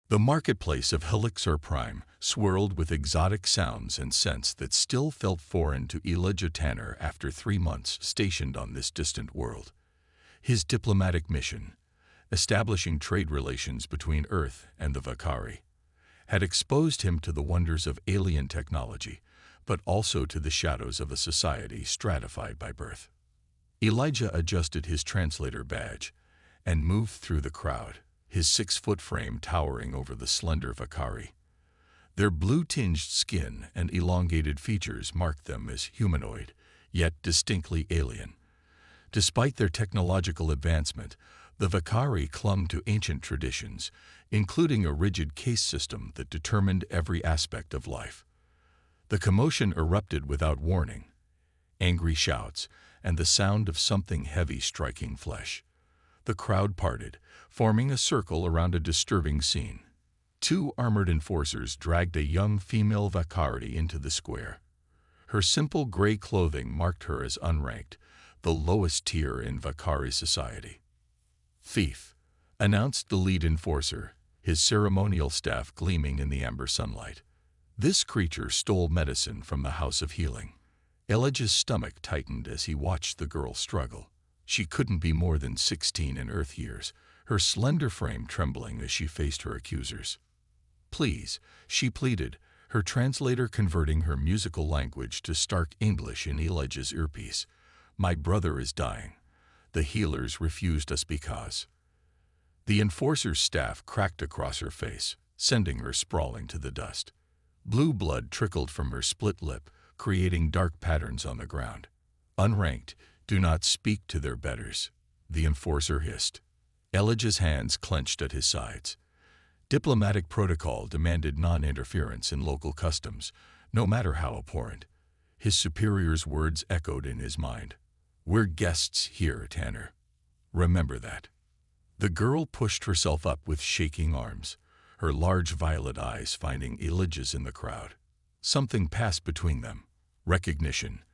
The marketplace of Helixor Prime swirled with exotic sounds and scents that still felt foreign to Elijah Tanner after 3 months stationed on this distant world. His diplomatic mission, establishing trade relations between Earth and the Vakari, had exposed him to the wonders of alien technology, but also to the shadows of a society stratified by birth. Elijah adjusted his translator badge and moved through the crowd, his 6-foot frame towering over the slender Vakari. Their blue-tinged skin and elongated features marked them as humanoid, yet distinctly alien. Despite their technological advancement, the Vakari clung to ancient traditions, including a rigid caste system that determined every aspect of life. The commotion erupted without warning. Angry shouts and the sound of something heavy striking flesh. The crowd parted, forming a circle around a disturbing scene. 2 armored enforcers dragged a young female Vakari into the square. Her simple gray clothing marked her as unranked, the lowest tier in Vakari society. "Thief," announced the lead enforcer, his ceremonial staff gleaming in the amber sunlight. This creature stole medicine from the House of Healing. Elijah's stomach tightened as he watched the girl struggle. She couldn't be more than 16 in Earth years, her slender frame trembling as she faced her accusers. "Please," she pleaded, her translator converting her musical language to stark English in Elijah's earpiece. "My brother is dying. The healers refused us because..." The enforcer's staff cracked across her face, sending her sprawling to the dust. Blue blood trickled from her split lip, creating dark patterns on the ground. "Unranked, do not speak to their betters," the enforcer hissed. Elijah's hands clenched at his sides. Diplomatic protocol demanded non-interference in local customs, no matter how abhorrent. His superior's words echoed in his mind. "We're guests here, Tanner. Remember that." The girl pushed herself up with shaking arms, her large violet eyes finding Elijah's in the crowd. Something passed between them. Recognition,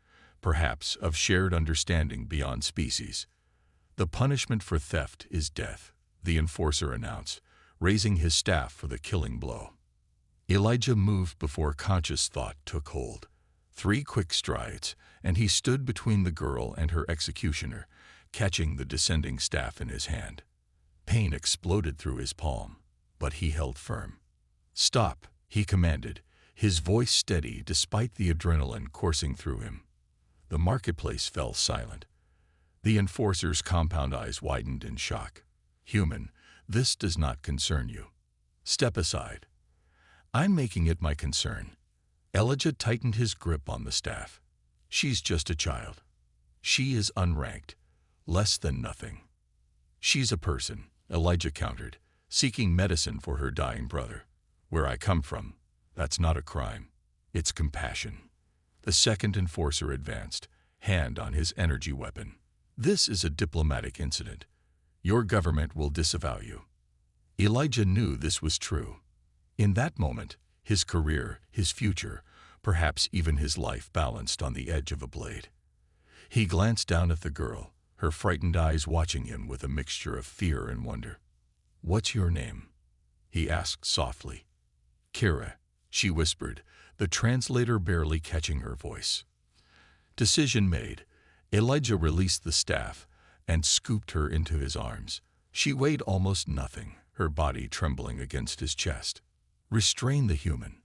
perhaps, of shared understanding beyond species. "The punishment for theft is death," the enforcer announced, raising his staff for the killing blow. Elijah moved before conscious thought took hold. 3 quick strides, and he stood between the girl and her executioner, catching the descending staff in his hand. Pain exploded through his palm, but he held firm. "Stop," he commanded, his voice steady despite the adrenaline coursing through him. The marketplace fell silent. The enforcer's compound eyes widened in shock. "Human, this does not concern you. Step aside." "I'm making it my concern." Elijah tightened his grip on the staff. "She's just a child. She is unranked, less than nothing." "She's a person," Elijah countered, "seeking medicine for her dying brother. Where I come from, that's not a crime. It's compassion." The second enforcer advanced, hand on his energy weapon. "This is a diplomatic incident. Your government will disavow you." Elijah knew this was true. In that moment, his career, his future, perhaps even his life balanced on the edge of a blade. He glanced down at the girl, her frightened eyes watching him with a mixture of fear and wonder. "What's your name?" he asked softly. "Kira," she whispered, the translator barely catching her voice. Decision made, Elijah released the staff and scooped her into his arms. She weighed almost nothing, her body trembling against his chest. "Restrain the human,"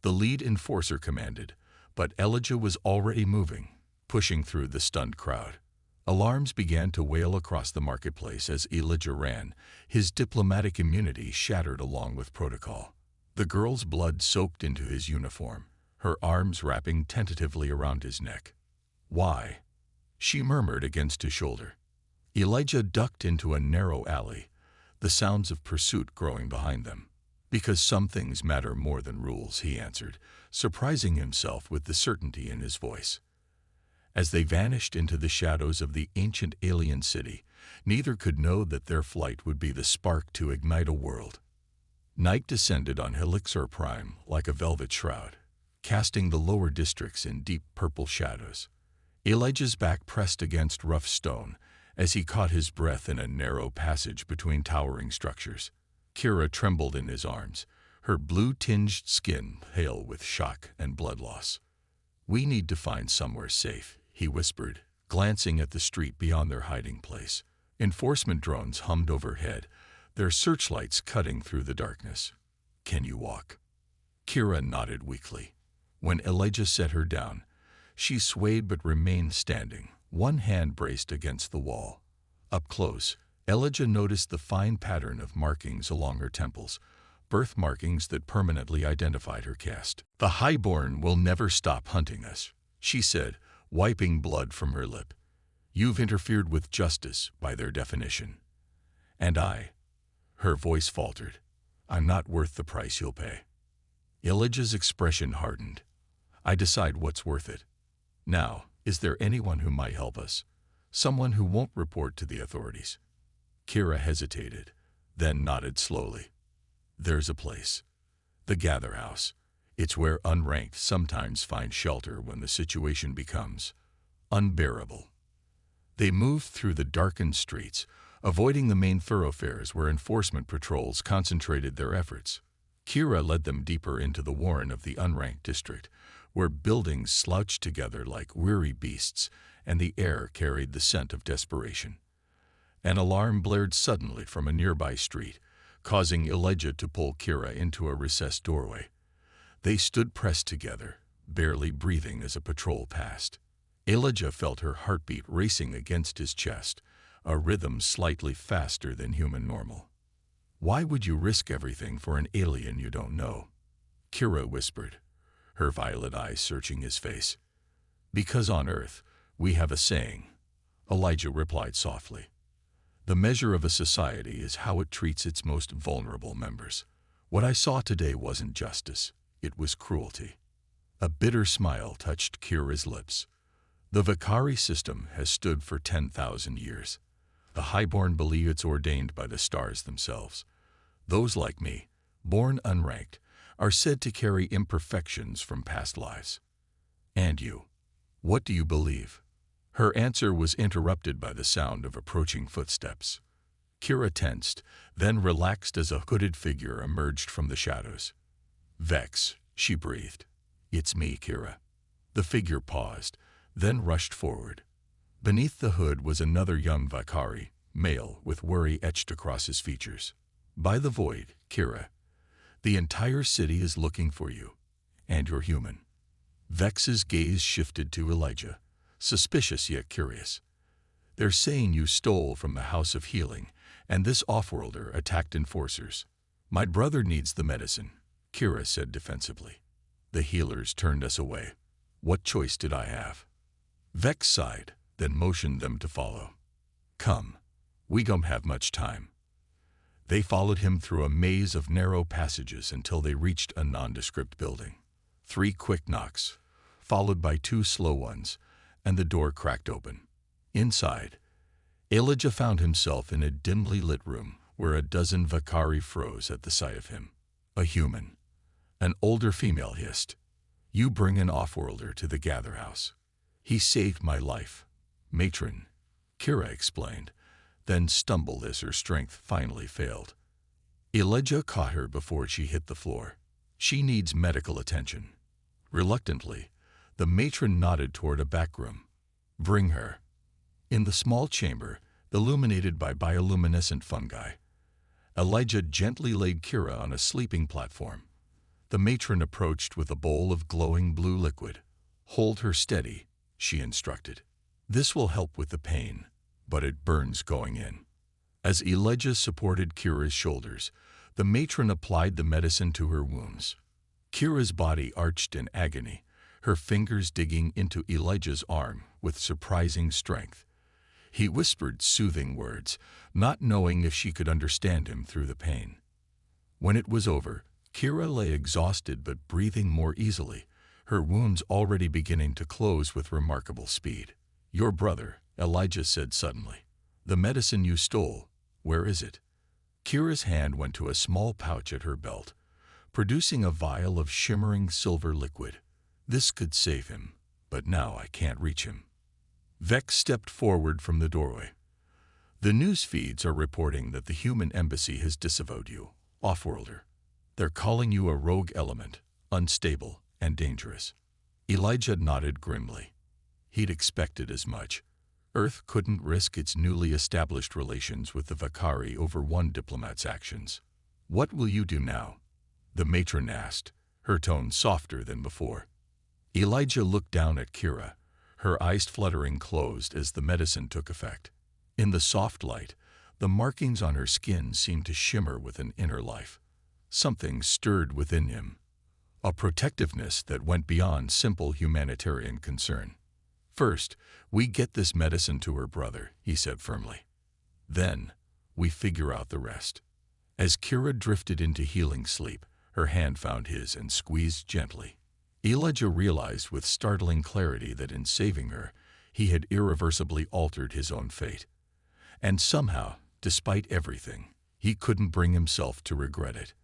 the lead enforcer commanded, but Elijah was already moving, pushing through the stunned crowd. Alarms began to wail across the marketplace as Elijah ran, his diplomatic immunity shattered along with protocol. The girl's blood soaked into his uniform, her arms wrapping tentatively around his neck. "Why?" she murmured against his shoulder. Elijah ducked into a narrow alley, the sounds of pursuit growing behind them. "Because some things matter more than rules," he answered, surprising himself with the certainty in his voice. As they vanished into the shadows of the ancient alien city, neither could know that their flight would be the spark to ignite a world. Night descended on Helixor Prime like a velvet shroud, casting the lower districts in deep purple shadows. Elijah's back pressed against rough stone as he caught his breath in a narrow passage between towering structures. Kira trembled in his arms, her blue-tinged skin pale with shock and blood loss. "We need to find somewhere safe," he whispered, glancing at the street beyond their hiding place. Enforcement drones hummed overhead, their searchlights cutting through the darkness. "Can you walk?" Kira nodded weakly. When Elijah set her down, she swayed but remained standing, one hand braced against the wall. Up close, Elijah noticed the fine pattern of markings along her temples, birth markings that permanently identified her caste. "The Highborn will never stop hunting us," she said, wiping blood from her lip. "You've interfered with justice by their definition. And her voice faltered, "I'm not worth the price you'll pay." Elijah's expression hardened. "I decide what's worth it. Now, is there anyone who might help us? Someone who won't report to the authorities?" Kira hesitated, then nodded slowly. "There's a place. The Gather House. It's where unranked sometimes find shelter when the situation becomes unbearable." They moved through the darkened streets, avoiding the main thoroughfares where enforcement patrols concentrated their efforts. Kira led them deeper into the warren of the unranked district, where buildings slouched together like weary beasts and the air carried the scent of desperation. An alarm blared suddenly from a nearby street, causing Elijah to pull Kira into a recessed doorway. They stood pressed together, barely breathing as a patrol passed. Elijah felt her heartbeat racing against his chest, a rhythm slightly faster than human normal. "Why would you risk everything for an alien you don't know?" Kira whispered, her violet eyes searching his face. "Because on Earth, we have a saying," Elijah replied softly. "The measure of a society is how it treats its most vulnerable members. What I saw today wasn't justice, it was cruelty." A bitter smile touched Kira's lips. "The Vakari system has stood for 10,000 years. The Highborn believe it's ordained by the stars themselves. Those like me, born unranked, are said to carry imperfections from past lives. And you, what do you believe?" Her answer was interrupted by the sound of approaching footsteps. Kira tensed, then relaxed as a hooded figure emerged from the shadows. "Vex," she breathed. "It's me, Kira." The figure paused, then rushed forward. Beneath the hood was another young Vakari, male, with worry etched across his features. "By the void, Kira. The entire city is looking for you, and you're human." Vex's gaze shifted to Elijah, suspicious yet curious. "They're saying you stole from the House of Healing, and this offworlder attacked enforcers." "My brother needs the medicine," Kira said defensively. "The healers turned us away. What choice did I have?" Vex sighed, then motioned them to follow. "Come, we don't have much time." They followed him through a maze of narrow passages until they reached a nondescript building. 3 quick knocks, followed by 2 slow ones, and the door cracked open. Inside, Elijah found himself in a dimly lit room where a dozen Vakari froze at the sight of him. A human. An older female hissed, "You bring an offworlder to the Gather House." "He saved my life, matron," Kira explained, then stumbled as her strength finally failed. Elijah caught her before she hit the floor. "She needs medical attention." Reluctantly, the matron nodded toward a back room. "Bring her." In the small chamber, illuminated by bioluminescent fungi, Elijah gently laid Kira on a sleeping platform. The matron approached with a bowl of glowing blue liquid. "Hold her steady," she instructed. "This will help with the pain, but it burns going in." As Elijah supported Kira's shoulders, the matron applied the medicine to her wounds. Kira's body arched in agony, her fingers digging into Elijah's arm with surprising strength. He whispered soothing words, not knowing if she could understand him through the pain. When it was over, Kira lay exhausted but breathing more easily, her wounds already beginning to close with remarkable speed. "Your brother," Elijah said suddenly. "The medicine you stole, where is it?" Kira's hand went to a small pouch at her belt, producing a vial of shimmering silver liquid. "This could save him, but now I can't reach him." Vex stepped forward from the doorway. "The news feeds are reporting that the human embassy has disavowed you. Offworlder. They're calling you a rogue element, unstable and dangerous. Elijah nodded grimly. He'd expected as much. Earth couldn't risk its newly established relations with the Vakari over one diplomat's actions. What will you do now? The matron asked, her tone softer than before. Elijah looked down at Kira, her eyes fluttering closed as the medicine took effect. In the soft light, the markings on her skin seemed to shimmer with an inner life. Something stirred within him, a protectiveness that went beyond simple humanitarian concern. First, we get this medicine to her brother, he said firmly. Then, we figure out the rest. As Kira drifted into healing sleep, her hand found his and squeezed gently. Elijah realized with startling clarity that in saving her, he had irreversibly altered his own fate. And somehow, despite everything, he couldn't bring himself to regret it.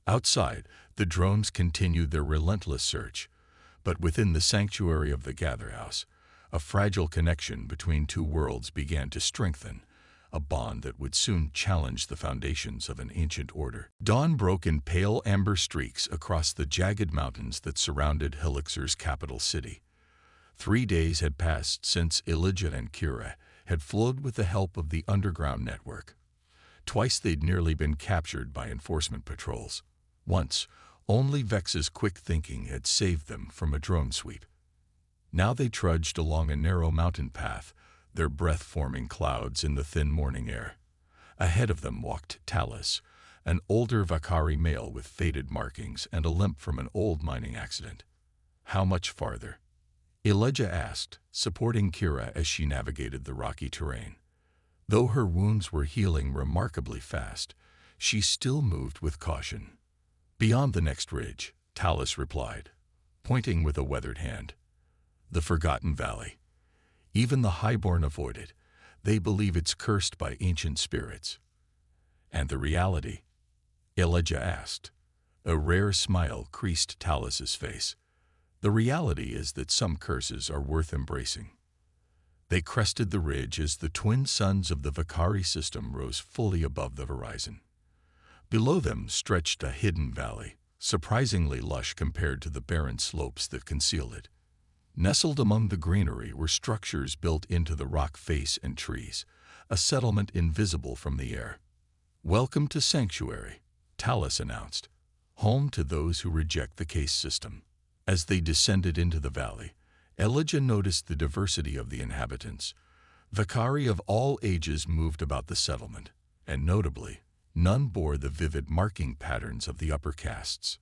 Outside, the drones continued their relentless search, but within the sanctuary of the Gather House, a fragile connection between two worlds began to strengthen, a bond that would soon challenge the foundations of an ancient order. Dawn broke in pale amber streaks across the jagged mountains that surrounded Helixer's capital city. 3 days had passed since Elijah and Kira had flowed with the help of the underground network. Twice they'd nearly been captured by enforcement patrols. Once, only Vex's quick thinking had saved them from a drone sweep. Now they trudged along a narrow mountain path, their breath-forming clouds in the thin morning air. Ahead of them walked Talus, an older Vakari male with faded markings and a limp from an old mining accident. How much farther? Elijah asked, supporting Kira as she navigated the rocky terrain. Though her wounds were healing remarkably fast, she still moved with caution. Beyond the next ridge, Talus replied, pointing with a weathered hand. The Forgotten Valley. Even the highborn avoid it. They believe it's cursed by ancient spirits. And the reality? Elijah asked. A rare smile creased Talus's face. The reality is that some curses are worth embracing. They crested the ridge as the twin suns of the Vakari system rose fully above the horizon. Below them stretched a hidden valley, surprisingly lush compared to the barren slopes that concealed it. Nestled among the greenery were structures built into the rock face and trees, a settlement invisible from the air. Welcome to Sanctuary, Talus announced, home to those who reject the caste system. As they descended into the valley, Elijah noticed the diversity of the inhabitants. Vakari of all ages moved about the settlement, and notably, none bore the vivid marking patterns of the upper castes.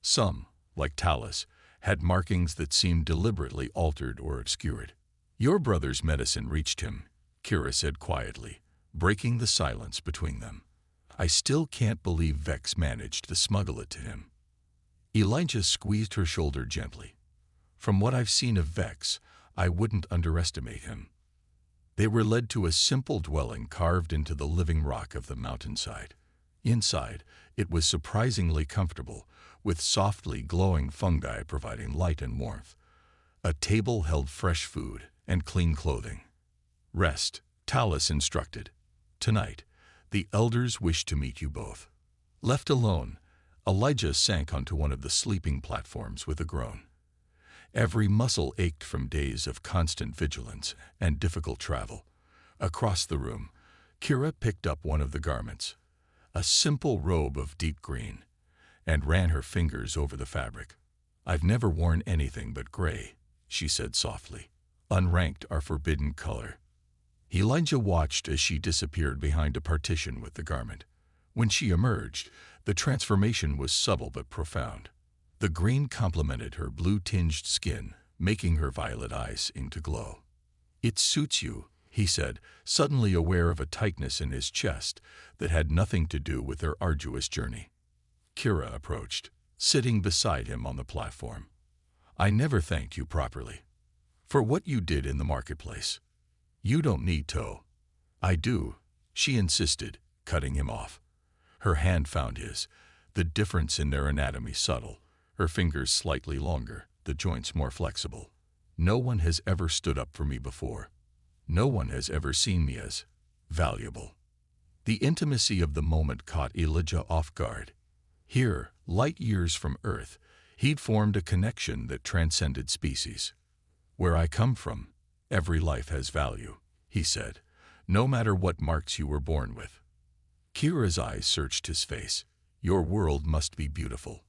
Some, like Talus, had markings that seemed deliberately altered or obscured. Your brother's medicine reached him, Kira said quietly, breaking the silence between them. I still can't believe Vex managed to smuggle it to him. Elijah squeezed her shoulder gently. From what I've seen of Vex, I wouldn't underestimate him. They were led to a simple dwelling carved into the living rock of the mountainside. Inside, it was surprisingly comfortable, with softly glowing fungi providing light and warmth. A table held fresh food and clean clothing. Rest, Talus instructed. Tonight, the elders wish to meet you both. Left alone, Elijah sank onto one of the sleeping platforms with a groan. Every muscle ached from days of constant vigilance and difficult travel. Across the room, Kira picked up one of the garments, a simple robe of deep green, and ran her fingers over the fabric. I've never worn anything but gray, she said softly. Unranked our forbidden color. Elijah watched as she disappeared behind a partition with the garment. When she emerged, the transformation was subtle but profound. The green complemented her blue-tinged skin, making her violet eyes seem to glow. It suits you, he said, suddenly aware of a tightness in his chest that had nothing to do with their arduous journey. Kira approached, sitting beside him on the platform. I never thanked you properly. For what you did in the marketplace. You don't need to. I do, she insisted, cutting him off. Her hand found his, the difference in their anatomy subtle. Her fingers slightly longer, the joints more flexible. No one has ever stood up for me before. No one has ever seen me as valuable. The intimacy of the moment caught Elijah off guard. Here, light years from Earth, he'd formed a connection that transcended species. "Where I come from, every life has value," he said, "no matter what marks you were born with." Kira's eyes searched his face. "Your world must be beautiful."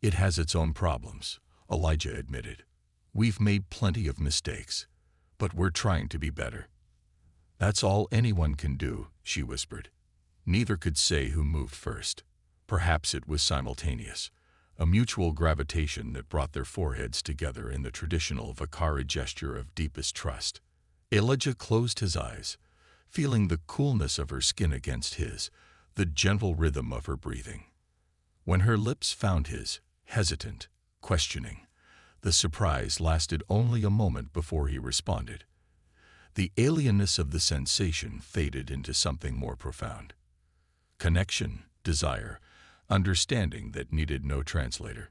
"It has its own problems," Elijah admitted. "We've made plenty of mistakes, but we're trying to be better." "That's all anyone can do," she whispered. Neither could say who moved first. Perhaps it was simultaneous, a mutual gravitation that brought their foreheads together in the traditional Vakari gesture of deepest trust. Elijah closed his eyes, feeling the coolness of her skin against his, the gentle rhythm of her breathing. When her lips found his, hesitant, questioning, the surprise lasted only a moment before he responded. The alienness of the sensation faded into something more profound. Connection, desire, understanding that needed no translator.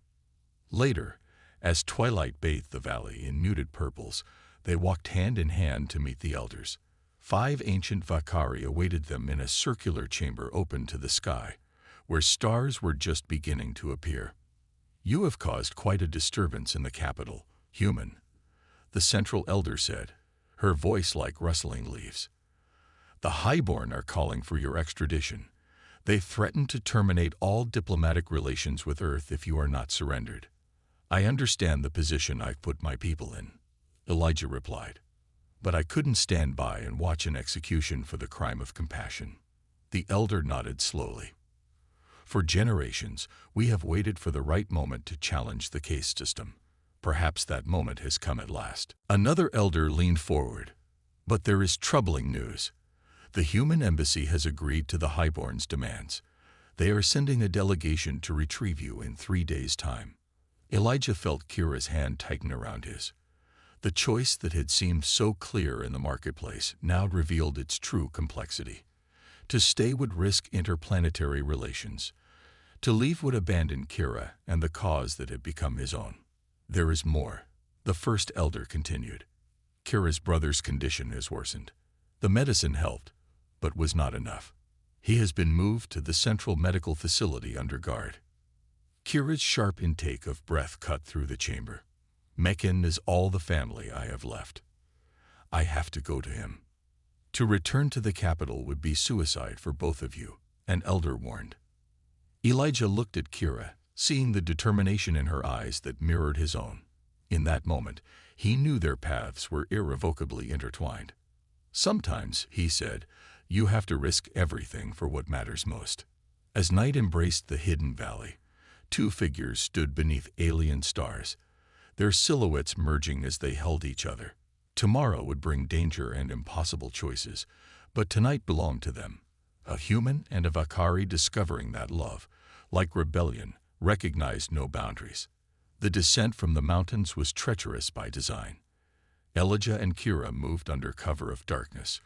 Later, as twilight bathed the valley in muted purples, they walked hand in hand to meet the elders. 5 ancient Vakari awaited them in a circular chamber open to the sky, where stars were just beginning to appear. "You have caused quite a disturbance in the capital, human," the central elder said, her voice like rustling leaves. "The Highborn are calling for your extradition. They threaten to terminate all diplomatic relations with Earth if you are not surrendered." "I understand the position I've put my people in," Elijah replied. "But I couldn't stand by and watch an execution for the crime of compassion." The elder nodded slowly. "For generations, we have waited for the right moment to challenge the caste system. Perhaps that moment has come at last." Another elder leaned forward. "But there is troubling news. The human embassy has agreed to the Highborn's demands. They are sending a delegation to retrieve you in 3 days' time." Elijah felt Kira's hand tighten around his. The choice that had seemed so clear in the marketplace now revealed its true complexity. To stay would risk interplanetary relations. To leave would abandon Kira and the cause that had become his own. "There is more," the first elder continued. "Kira's brother's condition has worsened. The medicine helped, but was not enough. He has been moved to the central medical facility under guard." Kira's sharp intake of breath cut through the chamber. "Mekin is all the family I have left. I have to go to him. To return to the capital would be suicide for both of you," an elder warned. Elijah looked at Kira, seeing the determination in her eyes that mirrored his own. In that moment, he knew their paths were irrevocably intertwined. "Sometimes," he said, "you have to risk everything for what matters most." As night embraced the hidden valley, 2 figures stood beneath alien stars, their silhouettes merging as they held each other. Tomorrow would bring danger and impossible choices, but tonight belonged to them. A human and a Vakari discovering that love, like rebellion, recognized no boundaries. The descent from the mountains was treacherous by design. Elijah and Kira moved under cover of darkness,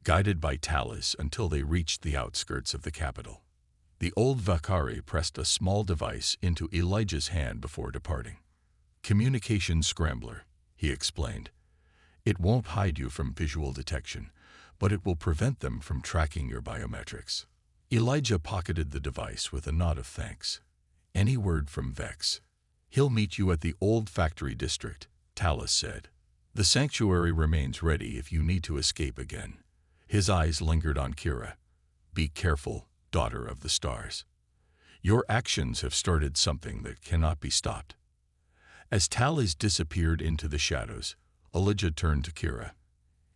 guided by Talis until they reached the outskirts of the capital. The old Vakari pressed a small device into Elijah's hand before departing. "Communication scrambler," he explained. "It won't hide you from visual detection, but it will prevent them from tracking your biometrics." Elijah pocketed the device with a nod of thanks. "Any word from Vex?" "He'll meet you at the old factory district," Talis said. "The sanctuary remains ready if you need to escape again." His eyes lingered on Kira. "Be careful, daughter of the stars. Your actions have started something that cannot be stopped." As Talis disappeared into the shadows, Elijah turned to Kira.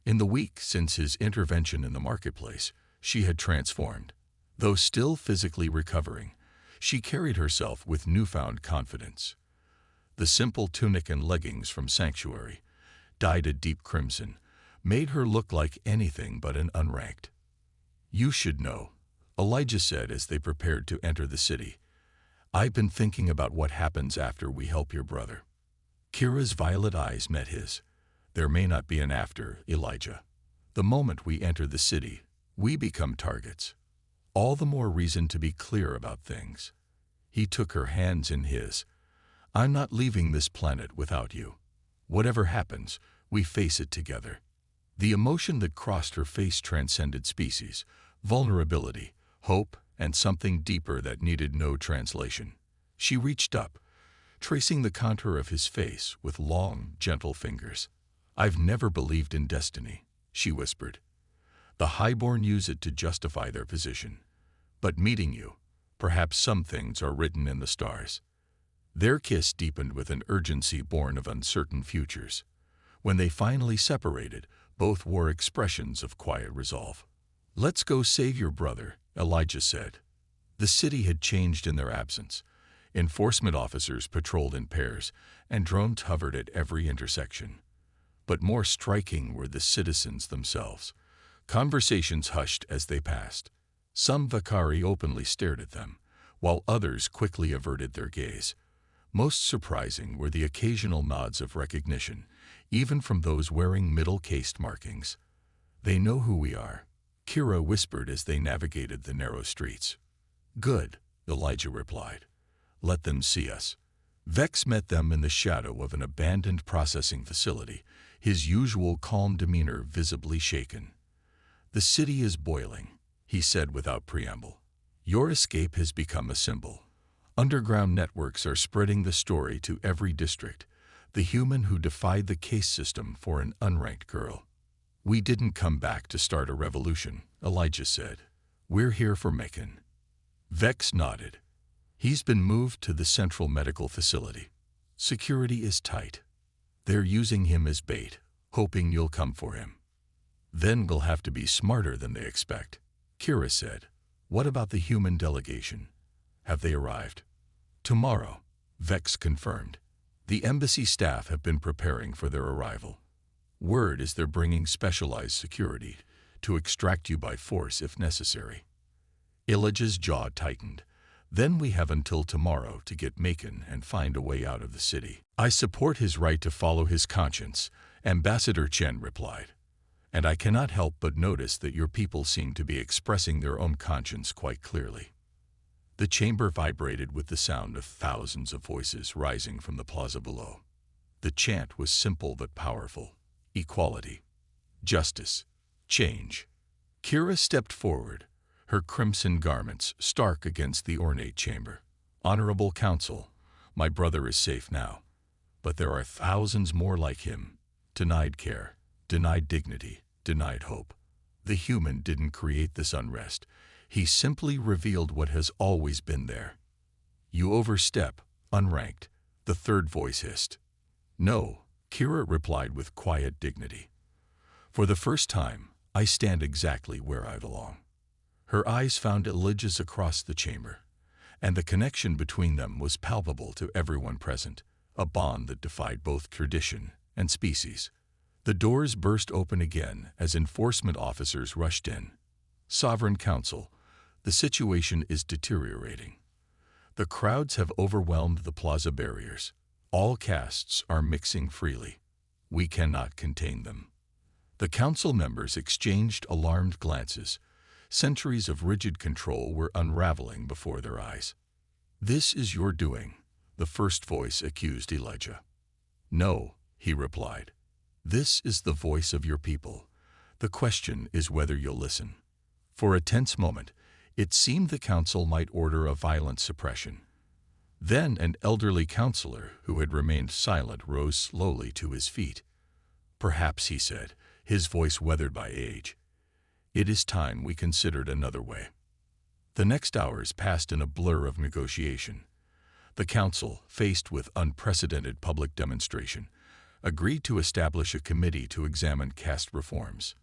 In the week since his intervention in the marketplace, she had transformed. Though still physically recovering, she carried herself with newfound confidence. The simple tunic and leggings from Sanctuary, dyed a deep crimson, made her look like anything but an unranked. "You should know," Elijah said as they prepared to enter the city. "I've been thinking about what happens after we help your brother." Kira's violet eyes met his. "There may not be an after, Elijah. The moment we enter the city, we become targets. All the more reason to be clear about things." He took her hands in his. "I'm not leaving this planet without you. Whatever happens, we face it together." The emotion that crossed her face transcended species, vulnerability, hope, and something deeper that needed no translation. She reached up, tracing the contour of his face with long, gentle fingers. "I've never believed in destiny," she whispered. "The highborn use it to justify their position. But meeting you, perhaps some things are written in the stars." Their kiss deepened with an urgency born of uncertain futures. When they finally separated, both wore expressions of quiet resolve. "Let's go save your brother," Elijah said. The city had changed in their absence. Enforcement officers patrolled in pairs, and drones hovered at every intersection. But more striking were the citizens themselves. Conversations hushed as they passed. Some Vakari openly stared at them, while others quickly averted their gaze. Most surprising were the occasional nods of recognition, even from those wearing middle-caste markings. "They know who we are," Kira whispered as they navigated the narrow streets. "Good," Elijah replied. "Let them see us." Vex met them in the shadow of an abandoned processing facility, his usual calm demeanor visibly shaken. "The city is boiling," he said without preamble. "Your escape has become a symbol. Underground networks are spreading the story to every district, the human who defied the caste system for an unranked girl." "We didn't come back to start a revolution," Elijah said. "We're here for Macon." Vex nodded. "He's been moved to the central medical facility. Security is tight. They're using him as bait, hoping you'll come for him." "Then we'll have to be smarter than they expect," Kira said. "What about the human delegation? Have they arrived?" "Tomorrow," Vex confirmed. "The embassy staff have been preparing for their arrival. Word is they're bringing specialized security to extract you by force if necessary." Elijah's jaw tightened. "Then we have until tomorrow to get Macon and find a way out of the city." "I support his right to follow his conscience," Ambassador Chen replied. "And I cannot help but notice that your people seem to be expressing their own conscience quite clearly." The chamber vibrated with the sound of thousands of voices rising from the plaza below. The chant was simple but powerful: equality, justice, change. Kira stepped forward, her crimson garments stark against the ornate chamber. "Honorable Council, my brother is safe now. But there are thousands more like him, denied care, denied dignity, denied hope. The human didn't create this unrest. He simply revealed what has always been there." "You overstep, unranked," the third voice hissed. "No," Kira replied with quiet dignity. "For the first time, I stand exactly where I belong." Her eyes found Elijah's across the chamber, and the connection between them was palpable to everyone present, a bond that defied both tradition and species. The doors burst open again as enforcement officers rushed in. "Sovereign Council, the situation is deteriorating. The crowds have overwhelmed the plaza barriers. All castes are mixing freely. We cannot contain them." The council members exchanged alarmed glances. Centuries of rigid control were unraveling before their eyes. "This is your doing," the first voice accused Elijah. "No," he replied. "This is the voice of your people. The question is whether you'll listen." For a tense moment, it seemed the council might order a violent suppression. Then an elderly counselor who had remained silent rose slowly to his feet. "Perhaps," he said, his voice weathered by age, "it is time we considered another way." The next hours passed in a blur of negotiation. The council, faced with unprecedented public demonstration, agreed to establish a committee to examine caste reforms.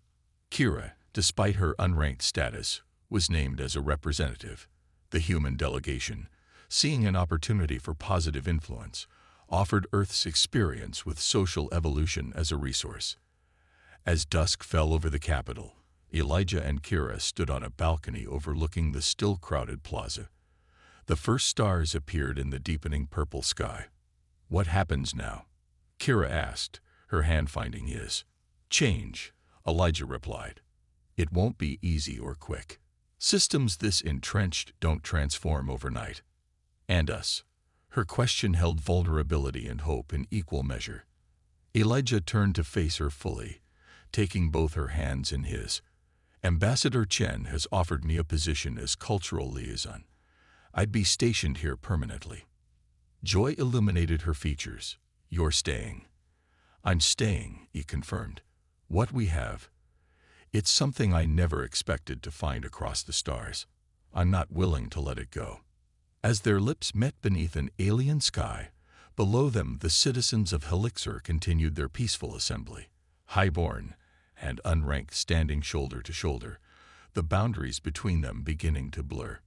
Kira, despite her unranked status, was named as a representative. The human delegation, seeing an opportunity for positive influence, offered Earth's experience with social evolution as a resource. As dusk fell over the capital, Elijah and Kira stood on a balcony overlooking the still crowded plaza. The first stars appeared in the deepening purple sky. "What happens now?" Kira asked, her hand finding his. "Change," Elijah replied. "It won't be easy or quick. Systems this entrenched don't transform overnight. And us." Her question held vulnerability and hope in equal measure. Elijah turned to face her fully, taking both her hands in his. Ambassador Chen has offered me a position as cultural liaison. I'd be stationed here permanently. Joy illuminated her features. You're staying. I'm staying, he confirmed. What we have, it's something I never expected to find across the stars. I'm not willing to let it go. As their lips met beneath an alien sky, below them the citizens of Helixer continued their peaceful assembly, highborn and unranked standing shoulder to shoulder, the boundaries between them beginning to blur.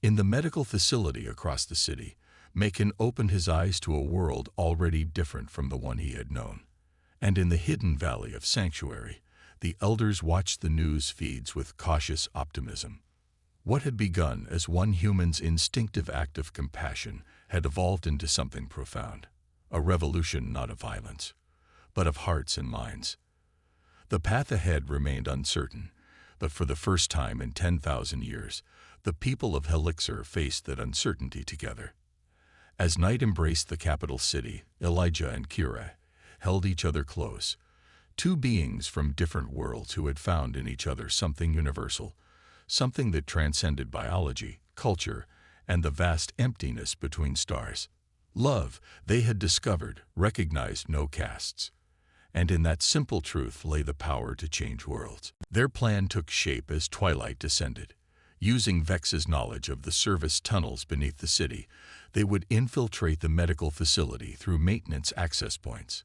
In the medical facility across the city, Macon opened his eyes to a world already different from the one he had known. And in the hidden valley of Sanctuary, the elders watched the news feeds with cautious optimism. What had begun as one human's instinctive act of compassion had evolved into something profound, a revolution not of violence, but of hearts and minds. The path ahead remained uncertain, but for the first time in 10,000 years, the people of Helixer faced that uncertainty together. As night embraced the capital city, Elijah and Kira held each other close, two beings from different worlds who had found in each other something universal, something that transcended biology, culture, and the vast emptiness between stars. Love, they had discovered, recognized no castes. And in that simple truth lay the power to change worlds. Their plan took shape as twilight descended. Using Vex's knowledge of the service tunnels beneath the city, they would infiltrate the medical facility through maintenance access points.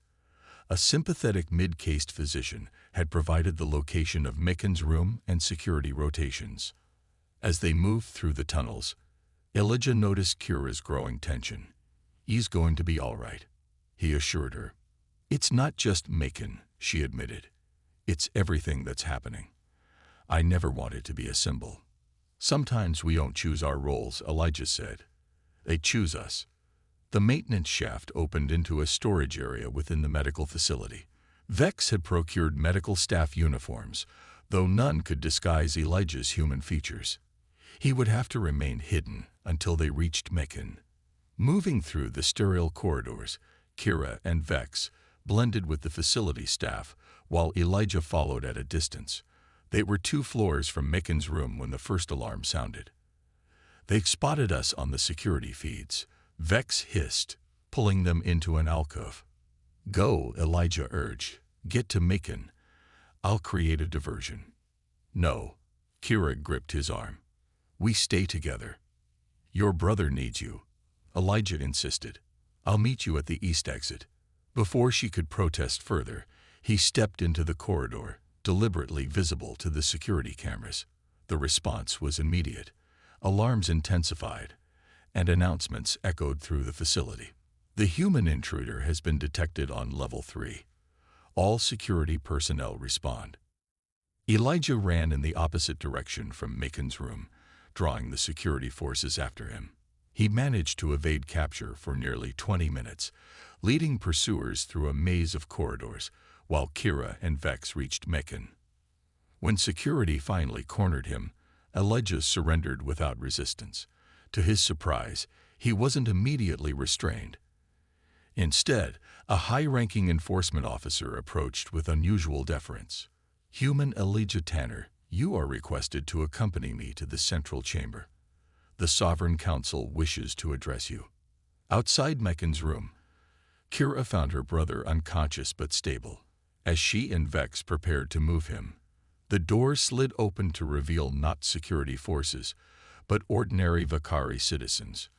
A sympathetic mid-caste physician had provided the location of Macon's room and security rotations. As they moved through the tunnels, Elijah noticed Kira's growing tension. He's going to be all right, he assured her. It's not just Macon, she admitted. It's everything that's happening. I never wanted to be a symbol. Sometimes we don't choose our roles, Elijah said. They choose us. The maintenance shaft opened into a storage area within the medical facility. Vex had procured medical staff uniforms, though none could disguise Elijah's human features. He would have to remain hidden until they reached Macon. Moving through the sterile corridors, Kira and Vex blended with the facility staff, while Elijah followed at a distance. They were 2 floors from Macon's room when the first alarm sounded. They spotted us on the security feeds, Vex hissed, pulling them into an alcove. Go, Elijah urged. Get to Macon. I'll create a diversion. No, Kira gripped his arm. We stay together. Your brother needs you, Elijah insisted. I'll meet you at the east exit. Before she could protest further, he stepped into the corridor, deliberately visible to the security cameras. The response was immediate. Alarms intensified, and announcements echoed through the facility. The human intruder has been detected on level 3. All security personnel respond. Elijah ran in the opposite direction from Macon's room, drawing the security forces after him. He managed to evade capture for nearly 20 minutes, leading pursuers through a maze of corridors, while Kira and Vex reached Macon. When security finally cornered him, Elijah surrendered without resistance. To his surprise, he wasn't immediately restrained. Instead, a high-ranking enforcement officer approached with unusual deference. Human Elijah Tanner, you are requested to accompany me to the central chamber. The Sovereign Council wishes to address you. Outside Macon's room, Kira found her brother unconscious but stable. As she and Vex prepared to move him, the door slid open to reveal not security forces, but ordinary Vakari citizens,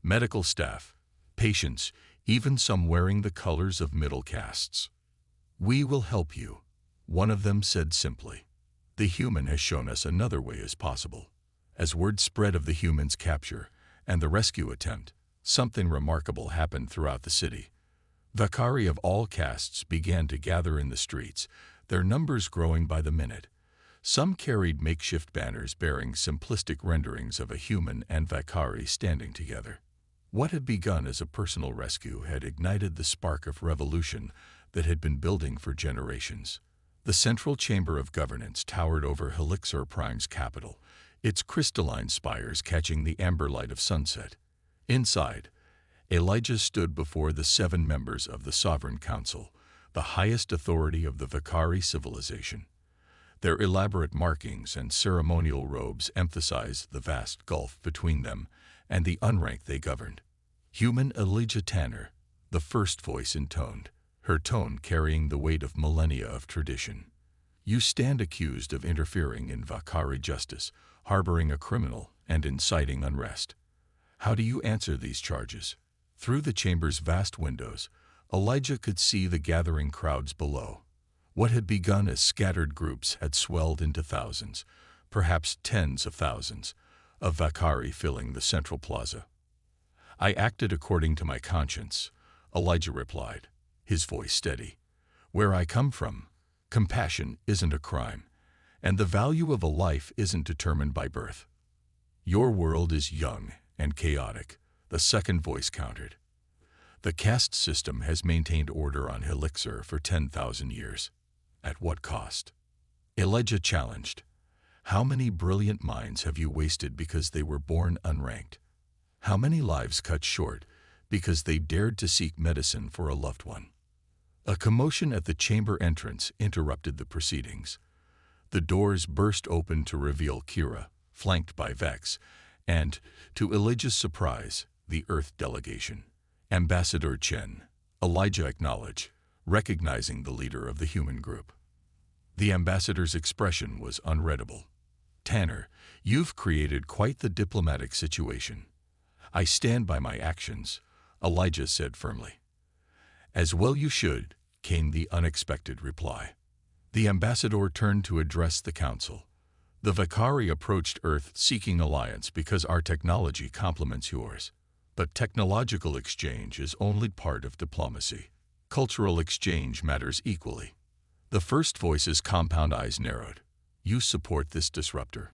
medical staff, patients, even some wearing the colors of middle castes. We will help you, one of them said simply. The human has shown us another way is possible. As word spread of the human's capture and the rescue attempt, something remarkable happened throughout the city. Vakari of all castes began to gather in the streets, their numbers growing by the minute. Some carried makeshift banners bearing simplistic renderings of a human and Vakari standing together. What had begun as a personal rescue had ignited the spark of revolution that had been building for generations. The central chamber of governance towered over Helixer Prime's capital, its crystalline spires catching the amber light of sunset. Inside, Elijah stood before the 7 members of the Sovereign Council, the highest authority of the Vakari civilization. Their elaborate markings and ceremonial robes emphasized the vast gulf between them and the unranked they governed. Human Elijah Tanner, the first voice intoned, her tone carrying the weight of millennia of tradition. You stand accused of interfering in Vakari justice, harboring a criminal, and inciting unrest. How do you answer these charges? Through the chamber's vast windows, Elijah could see the gathering crowds below. What had begun as scattered groups had swelled into thousands, perhaps tens of thousands, of Vakari filling the central plaza. I acted according to my conscience, Elijah replied, his voice steady. Where I come from, compassion isn't a crime, and the value of a life isn't determined by birth. Your world is young and chaotic, the second voice countered. The caste system has maintained order on Helixer for 10,000 years. At what cost? Elijah challenged. How many brilliant minds have you wasted because they were born unranked? How many lives cut short because they dared to seek medicine for a loved one? A commotion at the chamber entrance interrupted the proceedings. The doors burst open to reveal Kira, flanked by Vex, and, to Elijah's surprise, the Earth delegation. Ambassador Chen, Elijah acknowledged, recognizing the leader of the human group. The ambassador's expression was unreadable. Tanner, you've created quite the diplomatic situation. I stand by my actions, Elijah said firmly. As well you should, came the unexpected reply. The ambassador turned to address the council. The Vakari approached Earth seeking alliance because our technology complements yours. But technological exchange is only part of diplomacy. Cultural exchange matters equally. The first voice's compound eyes narrowed. You support this disruptor.